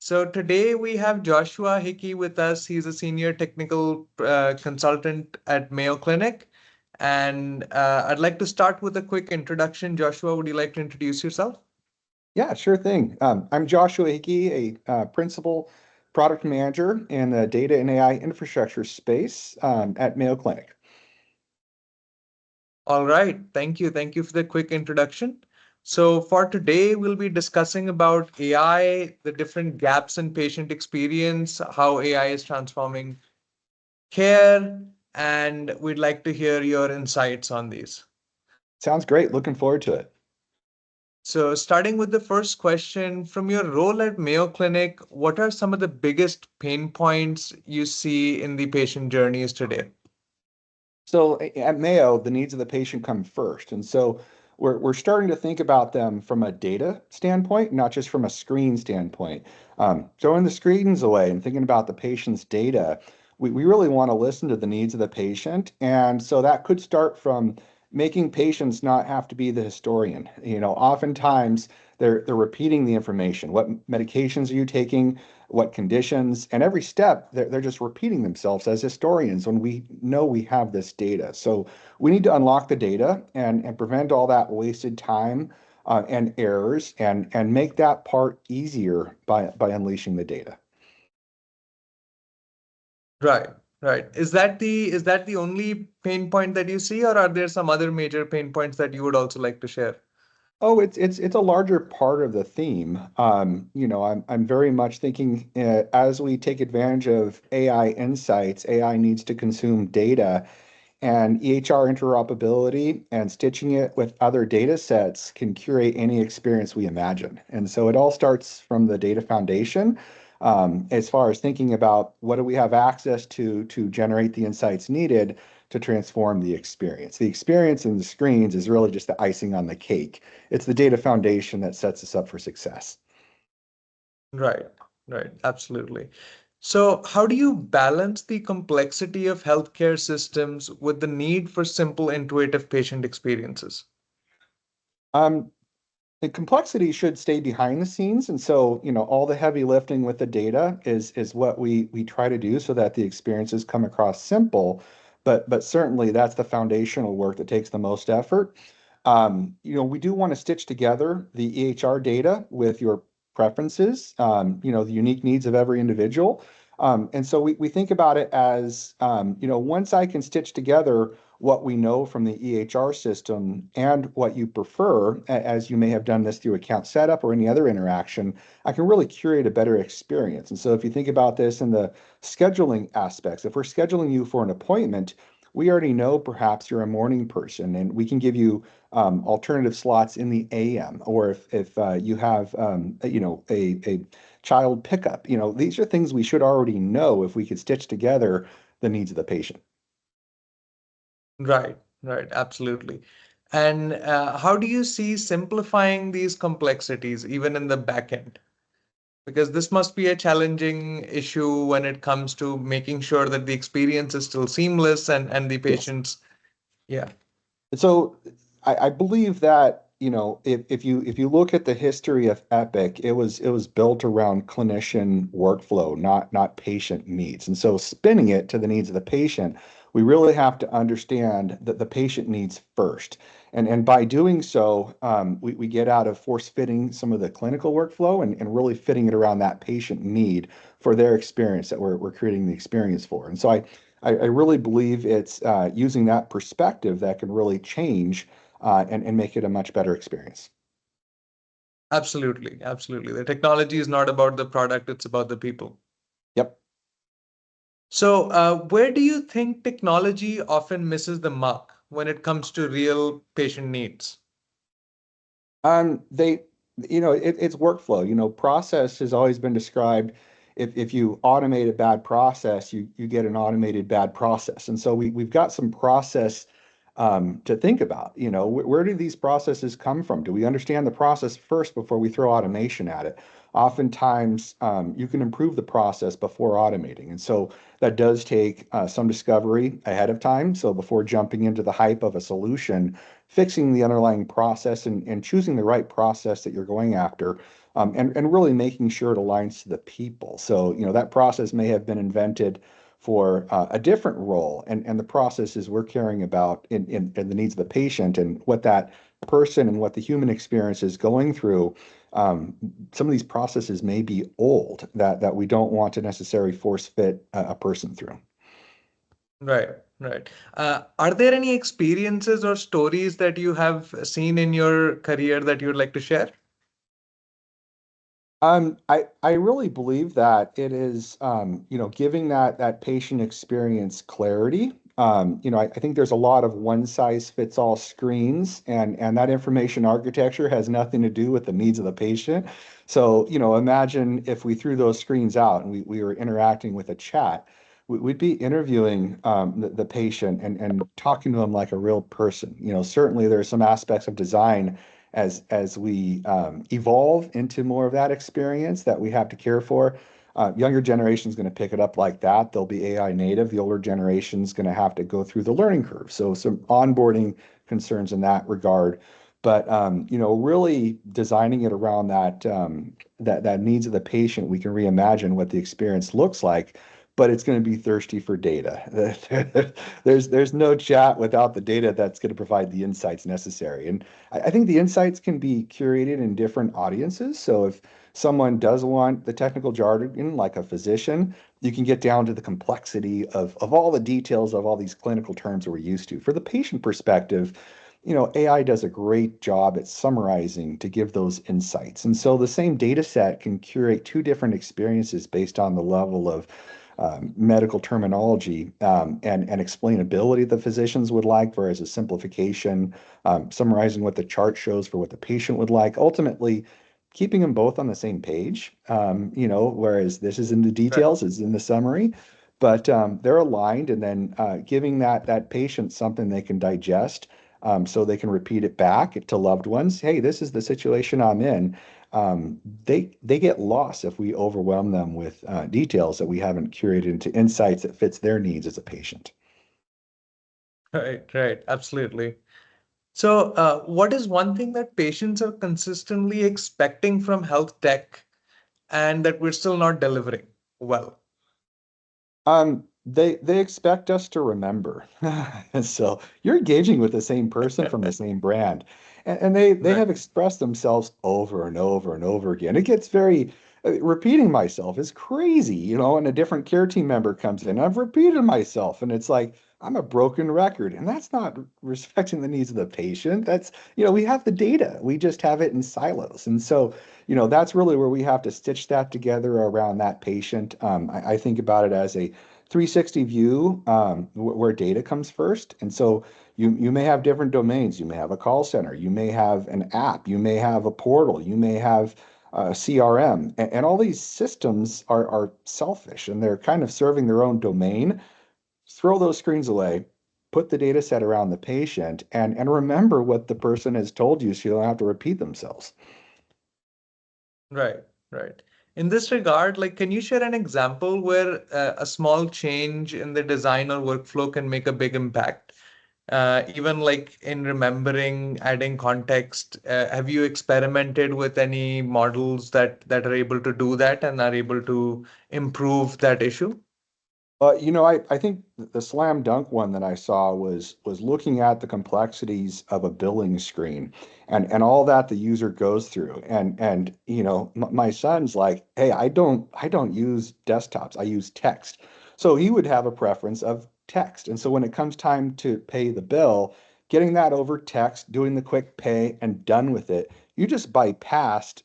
So today we have Joshua Hickey with us. He's a senior technical consultant at Mayo Clinic. And I'd like to start with a quick introduction. Joshua, would you like to introduce yourself? Yeah, sure thing. I'm Joshua Hickey, a principal product manager in the data and AI infrastructure space at Mayo Clinic. All right. Thank you. Thank you for the quick introduction. So for today, we'll be discussing about AI, the different gaps in patient experience, how AI is transforming care, and we'd like to hear your insights on these. Sounds great. Looking forward to it. So, starting with the first question, from your role at Mayo Clinic, what are some of the biggest pain points you see in the patient journeys today? So at Mayo, the needs of the patient come first. And so we're starting to think about them from a data standpoint, not just from a screen standpoint. Throwing the screens away and thinking about the patient's data, we really want to listen to the needs of the patient. And so that could start from making patients not have to be the historian. Oftentimes they're repeating the information. What medications are you taking? What conditions, and every step they're just repeating themselves as historians when we know we have this data. So we need to unlock the data and prevent all that wasted time and errors and make that part easier by unleashing the data. Right, right. Is that the only pain point that you see, or are there some other major pain points that you would also like to share? Oh, it's a larger part of the theme. I'm very much thinking as we take advantage of AI insights, AI needs to consume data. And EHR interoperability and stitching it with other data sets can curate any experience we imagine. And so it all starts from the data foundation, as far as thinking about what do we have access to generate the insights needed to transform the experience. The experience in the screens is really just the icing on the cake. It's the data foundation that sets us up for success. Right, right, absolutely. So, how do you balance the complexity of healthcare systems with the need for simple, intuitive patient experiences? Um, The complexity should stay behind the scenes, and so all the heavy lifting with the data is what we try to do so that the experiences come across simple, but certainly that's the foundational work that takes the most effort. We do want to stitch together the EHR data with your preferences, the unique needs of every individual. And so we think about it as, once I can stitch together what we know from the EHR system and what you prefer, as you may have done this through account setup or any other interaction, I can really curate a better experience. And so if you think about this in the scheduling aspects, if we're scheduling you for an appointment, we already know perhaps you're a morning person and we can give you alternative slots in the AM, or if you have a child pickup. These are things we should already know if we could stitch together the needs of the patient. Right, right, absolutely. And how do you see simplifying these complexities even in the back end? Because this must be a challenging issue when it comes to making sure that the experience is still seamless and the Yes. patients, yeah, So I believe that, if you look at the history of Epic, it was built around clinician workflow, not patient needs. And so spinning it to the needs of the patient, we really have to understand that the patient needs first. And by doing so, we get out of force fitting some of the clinical workflow and really fitting it around that patient need for their experience that we're creating the experience for. And so I really believe it's using that perspective that can really change and make it a much better experience. absolutely, absolutely. The technology is not about the product, it's about the people. Yep. So, where do you think technology often misses the mark when it comes to real patient needs? They, it's workflow. Process has always been described. If you automate a bad process, you get an automated bad process. And so we've got some process to think about. Where do these processes come from? Do we understand the process first before we throw automation at it? Oftentimes, you can improve the process before automating. And so that does take some discovery ahead of time. So before jumping into the hype of a solution, fixing the underlying process and choosing the right process that you're going after, and really making sure it aligns to the people. So, that process may have been invented for a different role, and the processes we're caring about in the needs of the patient and what that person and what the human experience is going through. um, some of these processes may be old that we don't want to necessarily force fit a person through. Right, right. Are there any experiences or stories that you have seen in your career that you'd like to share? I really believe that it is, giving that patient experience clarity. I think there's a lot of one size fits all screens, and that information architecture has nothing to do with the needs of the patient. So, imagine if we threw those screens out and we were interacting with a chat. We'd be interviewing the patient and talking to them like a real person. Certainly there are some aspects of design as we evolve into more of that experience that we have to care for. Younger generation is going to pick it up like that. They'll be AI native. The older generation is going to have to go through the learning curve. So some onboarding concerns in that regard. But really designing it around that needs of the patient, we can reimagine what the experience looks like. But it's going to be thirsty for data. There's no chat without the data that's going to provide the insights necessary. And I think the insights can be curated in different audiences. So if someone does want the technical jargon, like a physician, you can get down to the complexity of all the details of all these clinical terms that we're used to. For the patient perspective, AI does a great job at summarizing to give those insights. And so the same data set can curate two different experiences based on the level of medical terminology, and explainability the physicians would like, whereas a simplification, summarizing what the chart shows for what the patient would like, ultimately keeping them both on the same page. Whereas this is in the Right. details, is in the summary, but they're aligned, and then giving that patient something they can digest. So they can repeat it back to loved ones. Hey, this is the situation I'm in. They get lost if we overwhelm them with details that we haven't curated into insights that fits their needs as a patient. Right, right. Absolutely. So, what is one thing that patients are consistently expecting from health tech and that we're still not delivering well? They expect us to remember. And so you're engaging with the same person from the same brand. And they Right, have expressed themselves over and over and over again. It gets very repeating myself is crazy, and a different care team member comes in. I've repeated myself, and it's like I'm a broken record. And that's not respecting the needs of the patient. That's, we have the data. We just have it in silos. And so, that's really where we have to stitch that together around that patient. I think about it as a 360 view, where data comes first. And so you may have different domains. You may have a call center. You may have an app. You may have a portal. You may have a CRM. And all these systems are selfish, and they're kind of serving their own domain. Throw those screens away, put the data set around the patient, and remember what the person has told you so you don't have to repeat themselves. right, right. In this regard, like, can you share an example where a small change in the design or workflow can make a big impact? Even like in remembering, adding context, have you experimented with any models that are able to do that and are able to improve that issue? I think the slam dunk one that I saw was looking at the complexities of a billing screen and all that the user goes through. And my son's like, hey, I don't use desktops. I use text. So he would have a preference of text. And so when it comes time to pay the bill, getting that over text, doing the quick pay and done with it, you just bypassed,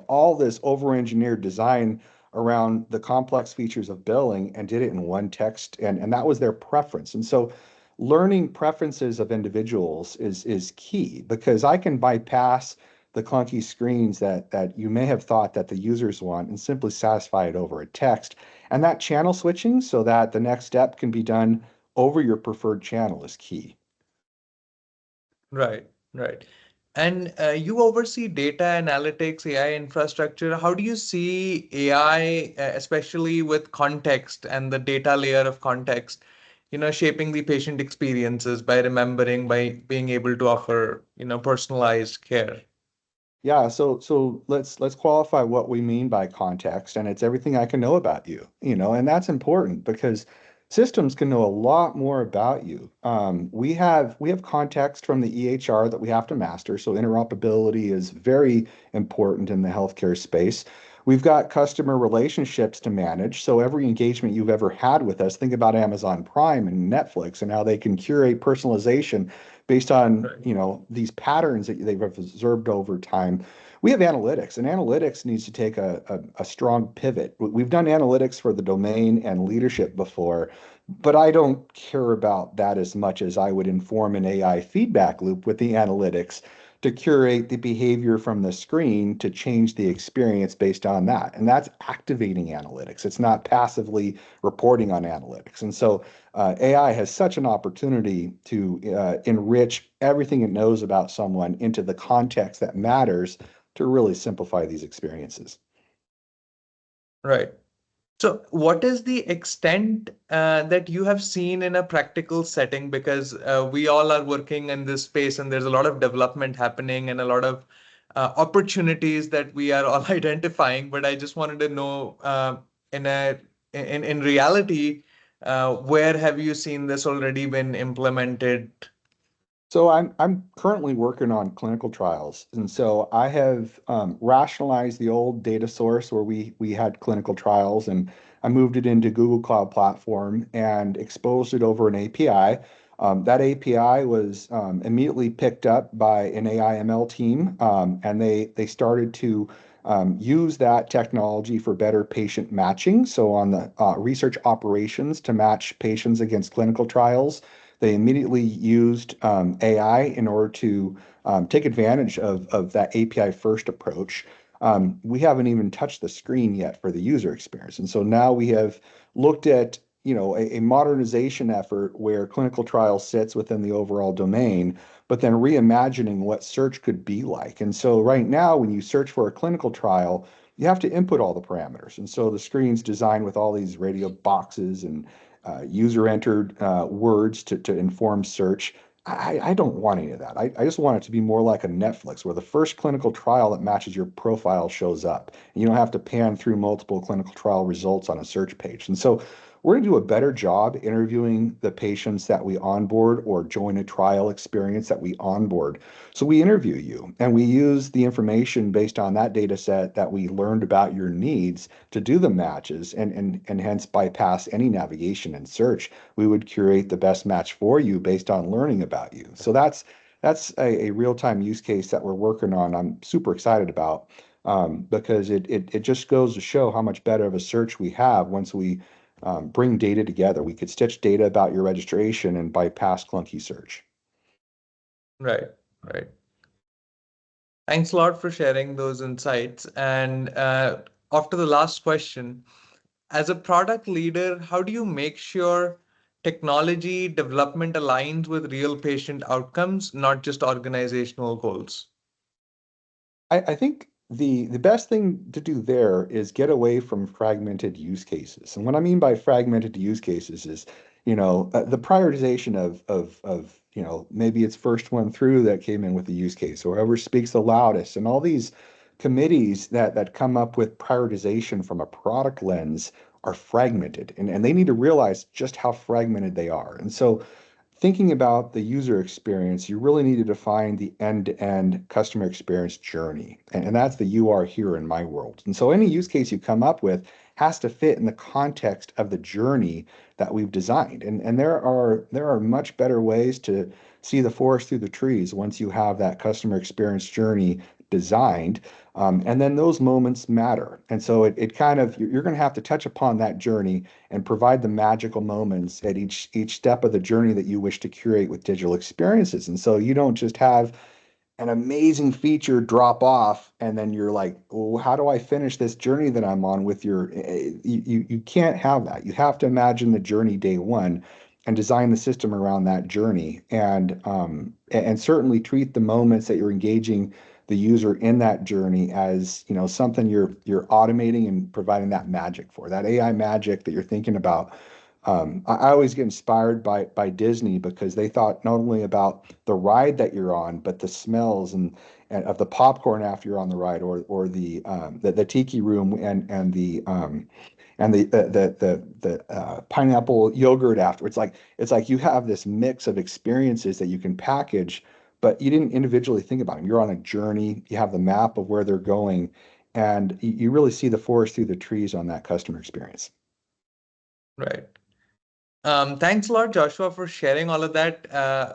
all this over-engineered design around the complex features of billing and did it in one text, and that was their preference. And so learning preferences of individuals is key, because I can bypass the clunky screens that you may have thought that the users want and simply satisfy it over a text. And that channel switching so that the next step can be done over your preferred channel is key. Right, right. And you oversee data analytics, AI infrastructure. How do you see AI, especially with context and the data layer of context? shaping the patient experiences by remembering, by being able to offer, personalized care. Yeah, so let's qualify what we mean by context, and it's everything I can know about you, and that's important because systems can know a lot more about you. We have context from the EHR that we have to master, so interoperability is very important in the healthcare space. We've got customer relationships to manage, so every engagement you've ever had with us, think about Amazon Prime and Netflix and how they can curate personalization based on Right. these patterns that they've observed over time. We have analytics, and analytics needs to take a strong pivot. We've done analytics for the domain and leadership before, but I don't care about that as much as I would inform an AI feedback loop with the analytics to curate the behavior from the screen to change the experience based on that. And that's activating analytics. It's not passively reporting on analytics. And so AI has such an opportunity to enrich everything it knows about someone into the context that matters to really simplify these experiences. Right. So, what is the extent that you have seen in a practical setting? Because we all are working in this space, and there's a lot of development happening and a lot of opportunities that we are all identifying. But I just wanted to know, in a in reality, where have you seen this already been implemented? So I'm currently working on clinical trials, and so I have rationalized the old data source where we had clinical trials, and I moved it into Google Cloud Platform and exposed it over an API. That API was immediately picked up by an AI ML team, and they started to use that technology for better patient matching. So on the research operations to match patients against clinical trials. They immediately used AI in order to take advantage of that API first approach. We haven't even touched the screen yet for the user experience. And so now we have looked at a modernization effort where clinical trial sits within the overall domain, but then reimagining what search could be like. And so right now, when you search for a clinical trial, you have to input all the parameters. And so the screen's designed with all these radio boxes and user entered words to inform search. I don't want any of that. I just want it to be more like a Netflix where the first clinical trial that matches your profile shows up. And you don't have to pan through multiple clinical trial results on a search page. And so we're going to do a better job interviewing the patients that we onboard or join a trial experience that we onboard. So we interview you and we use the information based on that data set that we learned about your needs to do the matches and hence bypass any navigation and search. We would curate the best match for you based on learning about you. So that's a real-time use case that we're working on. I'm super excited about because it just goes to show how much better of a search we have once we bring data together. We could stitch data about your registration and bypass clunky search. Right, right. Thanks a lot for sharing those insights. And after the last question, as a product leader, how do you make sure technology development aligns with real patient outcomes, not just organizational goals? I think the best thing to do there is get away from fragmented use cases. And what I mean by fragmented use cases is, the prioritization of maybe it's first one through that came in with the use case, or whoever speaks the loudest, and all these committees that come up with prioritization from a product lens are fragmented, and they need to realize just how fragmented they are. And so thinking about the user experience, you really need to define the end-to-end customer experience journey. And that's the you are here in my world. And so any use case you come up with has to fit in the context of the journey that we've designed. And there are much better ways to see the forest through the trees once you have that customer experience journey designed. And then those moments matter. And so it kind of, you're going to have to touch upon that journey and provide the magical moments at each step of the journey that you wish to curate with digital experiences. And so you don't just have an amazing feature drop off and then you're like, well, how do I finish this journey that I'm on with you can't have that. You have to imagine the journey day one and design the system around that journey and certainly treat the moments that you're engaging the user in that journey as something you're automating and providing that magic for that AI magic that you're thinking about I always get inspired by Disney because they thought not only about the ride that you're on, but the smells and of the popcorn after you're on the ride, or the tiki room and the pineapple yogurt after. It's like you have this mix of experiences that you can package, but you didn't individually think about them. You're on a journey. You have the map of where they're going, and you really see the forest through the trees on that customer experience. Right. Thanks a lot, Joshua, for sharing all of that.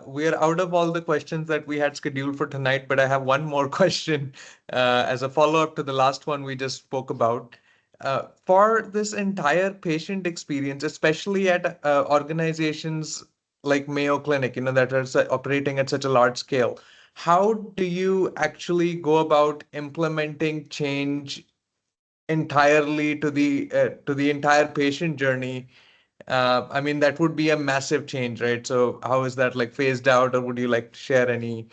We are out of all the questions that we had scheduled for tonight, but I have one more question as a follow-up to the last one we just spoke about. For this entire patient experience, especially at organizations like Mayo Clinic, that are operating at such a large scale, how do you actually go about implementing change entirely to the entire patient journey? I mean, that would be a massive change, right? So how is that like phased out, or would you like to share any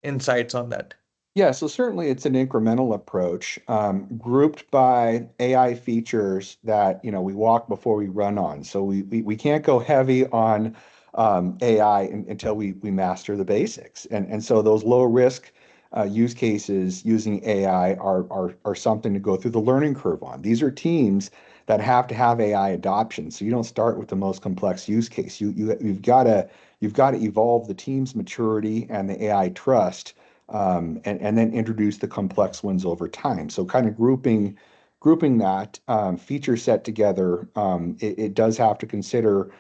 insights on that? Yeah, so certainly it's an incremental approach, grouped by AI features that we walk before we run on. So we can't go heavy on AI until we master the basics. And so those low risk use cases using AI are something to go through the learning curve on. These are teams that have to have AI adoption. So you don't start with the most complex use case. You've got to evolve the team's maturity and the AI trust, and then introduce the complex ones over time. So kind of grouping that feature set together, it does have to consider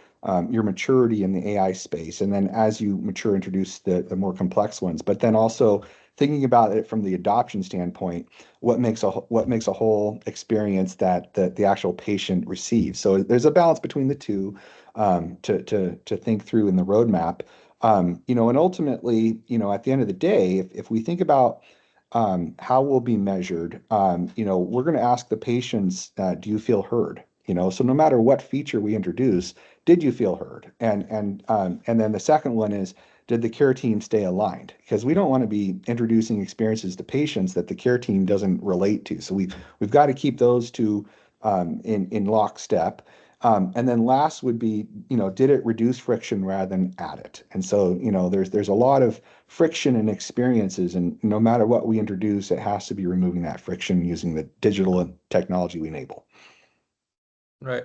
your maturity in the AI space, and then as you mature, introduce the more complex ones. But then also thinking about it from the adoption standpoint, what makes a whole experience that the actual patient receives. So there's a balance between the two, to think through in the roadmap. And ultimately, at the end of the day, if we think about how we'll be measured, we're going to ask the patients, do you feel heard? So no matter what feature we introduce, did you feel heard? And then the second one is, did the care team stay aligned? Because we don't want to be introducing experiences to patients that the care team doesn't relate to. So we've got to keep those two in lockstep. And then last would be, did it reduce friction rather than add it? And so, there's a lot of friction in experiences, and no matter what we introduce, it has to be removing that friction using the digital and technology we enable. Right.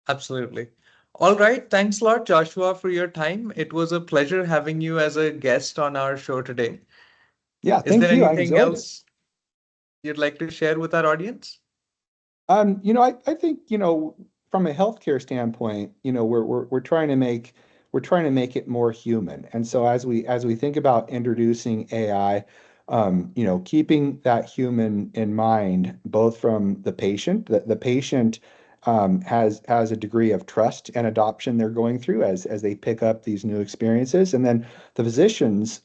Absolutely. All right. Thanks a lot, Joshua, for your time. It was a pleasure having you as a guest on our show today. Yeah, Is there thank you. I anything enjoyed it. else you'd like to share with our audience? I think, from a healthcare standpoint, we're trying to make it more human. And so as we think about introducing AI, keeping that human in mind, both from the patient, the patient has a degree of trust and adoption they're going through as they pick up these new experiences. And then the physicians,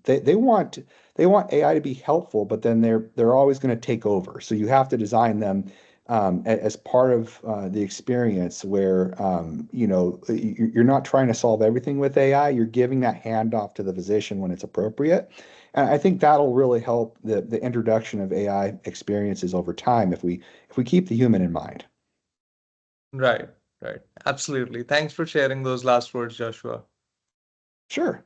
they want AI to be helpful, but then they're always going to take over. So you have to design them as part of the experience where you're not trying to solve everything with AI. You're giving that handoff to the physician when it's appropriate. And I think that'll really help the introduction of AI experiences over time if we keep the human in mind. Right, right. Absolutely. Thanks for sharing those last words, Joshua. Sure.